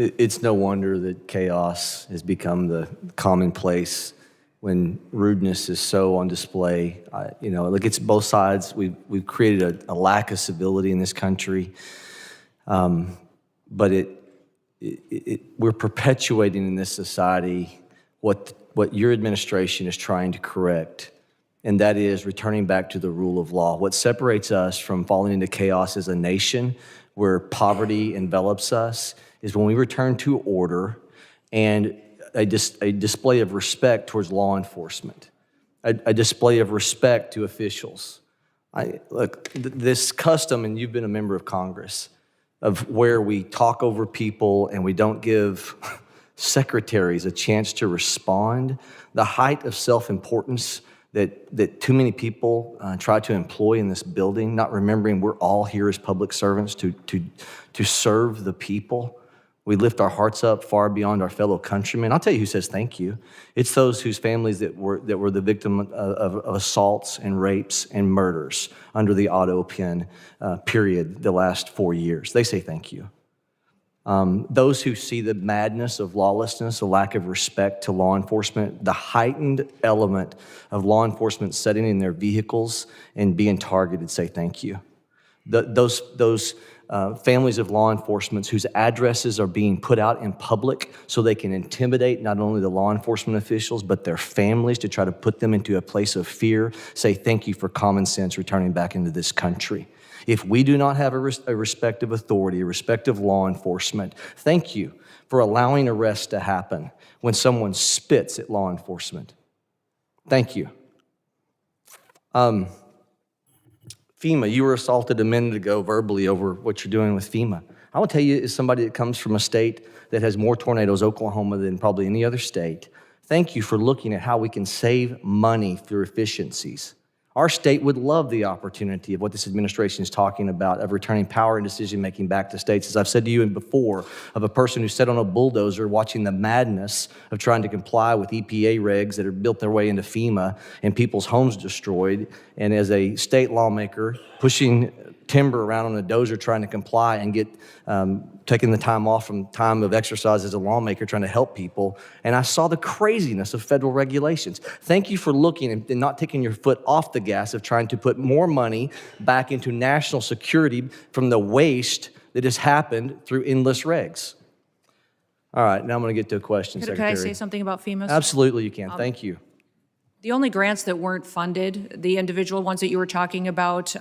It's no wonder that chaos has become the commonplace when rudeness is so on display. Like it's both sides. We've created a lack of civility in this country, but we're perpetuating in this society what your administration is trying to correct, and that is returning back to the rule of law. What separates us from falling into chaos as a nation where poverty envelops us is when we return to order and a display of respect towards law enforcement, a display of respect to officials. This custom, and you've been a member of Congress, of where we talk over people and we don't give secretaries a chance to respond, the height of self-importance that too many people try to employ in this building, not remembering we're all here as public servants to serve the people. We lift our hearts up far beyond our fellow countrymen. I'll tell you who says thank you. It's those whose families that were the victim of assaults and rapes and murders under the auto pen period the last 4 years. They say thank you. Those who see the madness of lawlessness, a lack of respect to law enforcement, the heightened element of law enforcement sitting in their vehicles and being targeted, say thank you. Those families of law enforcement whose addresses are being put out in public so they can intimidate not only the law enforcement officials, but their families to try to put them into a place of fear, say thank you for common sense returning back into this country. If we do not have a respect of authority, a respect of law enforcement, thank you for allowing arrests to happen when someone spits at law enforcement. Thank you. FEMA, you were assaulted a minute ago verbally over what you're doing with FEMA. I will tell you, as somebody that comes from a state that has more tornadoes, Oklahoma, than probably any other state, thank you for looking at how we can save money through efficiencies. Our state would love the opportunity of what this administration is talking about, of returning power and decision-making back to states. As I've said to you before, of a person who sat on a bulldozer watching the madness of trying to comply with EPA regs that have built their way into FEMA and people's homes destroyed, and as a state lawmaker pushing timber around on a dozer trying to comply and get taking the time off from time of exercise as a lawmaker trying to help people. And I saw the craziness of federal regulations. Thank you for looking and not taking your foot off the gas of trying to put more money back into national security from the waste that has happened through endless regs. All right, now I'm going to get to a question, Secretary. Could I say something about FEMA? Absolutely, you can. Thank you. The only grants that weren't funded, the individual ones that you were talking about,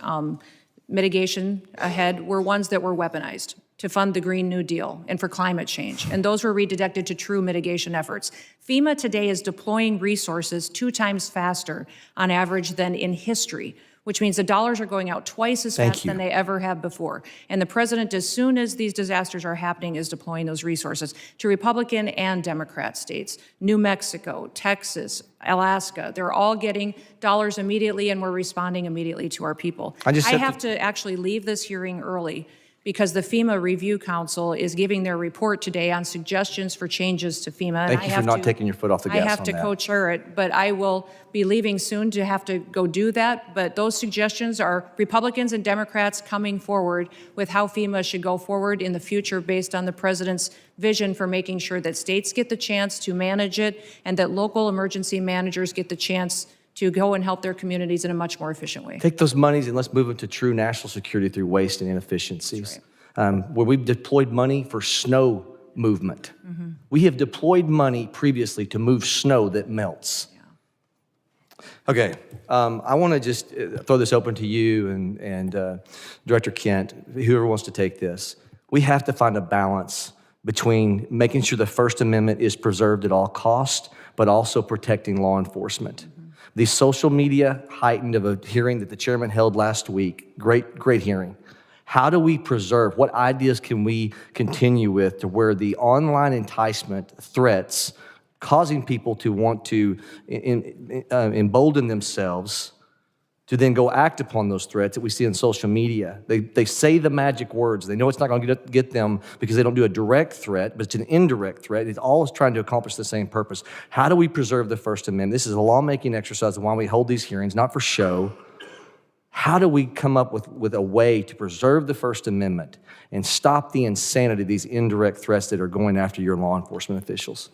mitigation ahead, were ones that were weaponized to fund the Green New Deal and for climate change. And those were redirected to true mitigation efforts. FEMA today is deploying resources 2 times faster on average than in history, which means the dollars are going out twice as fast than they ever have before. And the president, as soon as these disasters are happening, is deploying those resources to Republican and Democrat states. New Mexico, Texas, Alaska, they're all getting dollars immediately, and we're responding immediately to our people. I have to actually leave this hearing early because the FEMA Review Council is giving their report today on suggestions for changes to FEMA. Thank you for not taking your foot off the gas on that. I have to co-chair it, but I will be leaving soon to have to go do that. But those suggestions are Republicans and Democrats coming forward with how FEMA should go forward in the future based on the president's vision for making sure that states get the chance to manage it and that local emergency managers get the chance to go and help their communities in a much more efficient way. Take those monies and let's move them to true national security through waste and inefficiencies. Right. Where we've deployed money for snow movement. Mm-hmm. We have deployed money previously to move snow that melts. Yeah. Okay, I want to just throw this open to you and Director Kent, whoever wants to take this. We have to find a balance between making sure the First Amendment is preserved at all costs, but also protecting law enforcement. Mm-hmm. The social media heightened of a hearing that the chairman held last week, great hearing. How do we preserve, what ideas can we continue with to where the online enticement threats causing people to want to embolden themselves to then go act upon those threats that we see in social media. They say the magic words. They know it's not going to get them because they don't do a direct threat, but it's an indirect threat. It's always trying to accomplish the same purpose. How do we preserve the First Amendment? This is a lawmaking exercise of why we hold these hearings, not for show, How do we come up with a way to preserve the First Amendment and stop the insanity of these indirect threats that are going after your law enforcement officials?